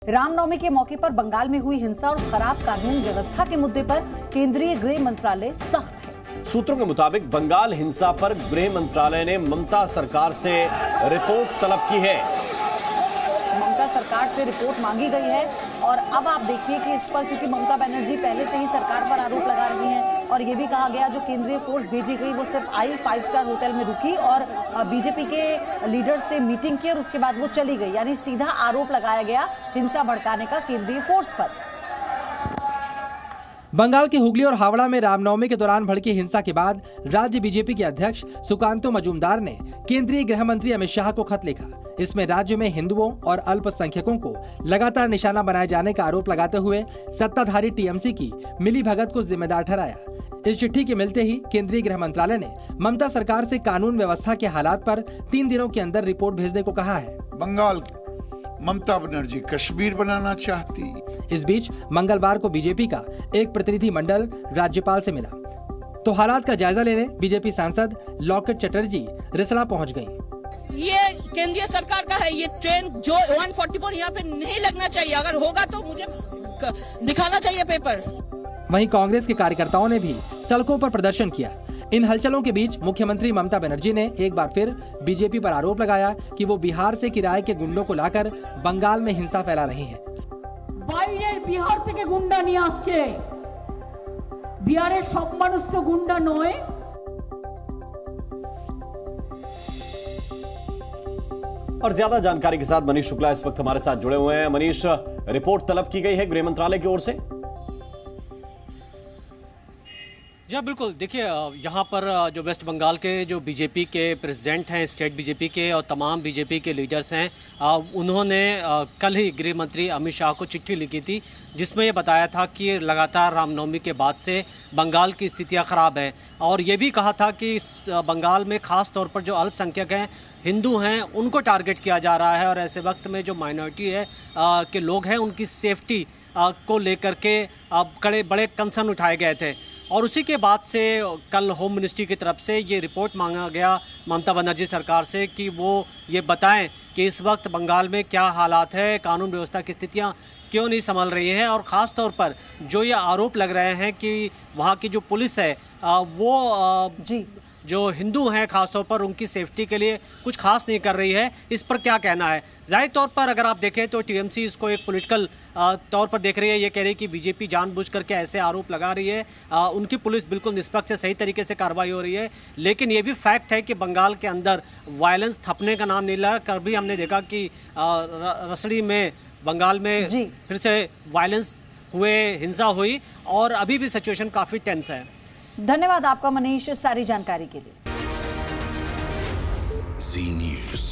रामनवमी के मौके पर बंगाल में हुई हिंसा और खराब कानून व्यवस्था के मुद्दे पर केंद्रीय गृह मंत्रालय सख्त है। सूत्रों के मुताबिक बंगाल हिंसा पर गृह मंत्रालय ने ममता सरकार से रिपोर्ट तलब की है। ममता सरकार से रिपोर्ट मांगी गई है और अब आप देखिए कि इस पर, क्योंकि ममता बनर्जी पहले से ही सरकार पर आरोप लगा रही हैं और ये भी कहा गया जो केंद्रीय फोर्स भेजी गई वो सिर्फ आई 5 स्टार होटल में रुकी और बीजेपी के लीडर से मीटिंग की और उसके बाद वो चली गई, यानी सीधा आरोप लगाया गया हिंसा भड़काने का केंद्रीय फोर्स पर। बंगाल के हुगली और हावड़ा में रामनवमी के दौरान भड़की हिंसा के बाद राज्य बीजेपी के अध्यक्ष सुकांतो मजूमदार ने केंद्रीय गृह मंत्री अमित शाह को खत लिखा। इसमें राज्य में हिंदुओं और अल्पसंख्यकों को लगातार निशाना बनाए जाने का आरोप लगाते हुए सत्ताधारी टीएमसी की मिलीभगत को जिम्मेदार ठहराया। इस चिट्ठी के मिलते ही केंद्रीय गृह मंत्रालय ने ममता सरकार से कानून व्यवस्था के हालात पर 3 दिनों के अंदर रिपोर्ट भेजने को कहा है। बंगाल ममता बनर्जी कश्मीर बनाना चाहती। इस बीच मंगलवार को बीजेपी का एक प्रतिनिधि मंडल राज्यपाल से मिला तो हालात का जायजा लेने बीजेपी सांसद लॉकेट चटर्जी रिसड़ा पहुंच गईं। ये केंद्रीय सरकार का है, ये ट्रेन जो 144 यहाँ पे नहीं लगना चाहिए, अगर होगा तो मुझे दिखाना चाहिए पेपर। वहीं कांग्रेस के कार्यकर्ताओं ने भी सड़कों पर प्रदर्शन किया। इन हलचलों के बीच मुख्यमंत्री ममता बनर्जी ने एक बार फिर बीजेपी पर आरोप लगाया कि वो बिहार से किराए के गुंडों को लाकर बंगाल में हिंसा फैला रही है। बिहार থেকে গুন্ডা নিয়ে আসছে, বিহারের সব মানুষ তো গুন্ডা নয়। और ज्यादा जानकारी के साथ मनीष शुक्ला इस वक्त हमारे साथ जुड़े हुए हैं। मनीष, रिपोर्ट तलब की गई है गृह मंत्रालय की ओर से? जी हाँ, बिल्कुल। देखिए, यहाँ पर जो वेस्ट बंगाल के जो बीजेपी के प्रेसिडेंट हैं, स्टेट बीजेपी के और तमाम बीजेपी के लीडर्स हैं, उन्होंने कल ही गृह मंत्री अमित शाह को चिट्ठी लिखी थी जिसमें ये बताया था कि लगातार रामनवमी के बाद से बंगाल की स्थितियाँ ख़राब हैं और ये भी कहा था कि बंगाल में ख़ास तौर पर जो अल्पसंख्यक हैं, हिंदू हैं, उनको टारगेट किया जा रहा है और ऐसे वक्त में जो माइनॉरिटी है के लोग हैं उनकी सेफ्टी को लेकर के बड़े कंसर्न उठाए गए थे और उसी के बाद से कल होम मिनिस्ट्री की तरफ से ये रिपोर्ट मांगा गया ममता बनर्जी सरकार से कि वो ये बताएं कि इस वक्त बंगाल में क्या हालात है, कानून व्यवस्था की स्थितियाँ क्यों नहीं संभल रही हैं और ख़ास तौर पर जो ये आरोप लग रहे हैं कि वहाँ की जो पुलिस है वो जो हिंदू हैं खासतौर पर उनकी सेफ्टी के लिए कुछ खास नहीं कर रही है, इस पर क्या कहना है? जाहिर तौर पर अगर आप देखें तो टीएमसी इसको एक पॉलिटिकल तौर पर देख रही है। ये कह रही है कि बीजेपी जानबूझ करके ऐसे आरोप लगा रही है, उनकी पुलिस बिल्कुल निष्पक्ष सही तरीके से कार्रवाई हो रही है। लेकिन ये भी फैक्ट है कि बंगाल के अंदर वायलेंस थपने का नाम नहीं ला। कल भी हमने देखा कि रसड़ी में बंगाल में फिर से वायलेंस हुए, हिंसा हुई और अभी भी सिचुएशन काफ़ी टेंस है। धन्यवाद आपका मनीष सारी जानकारी के लिए। जी न्यूज़।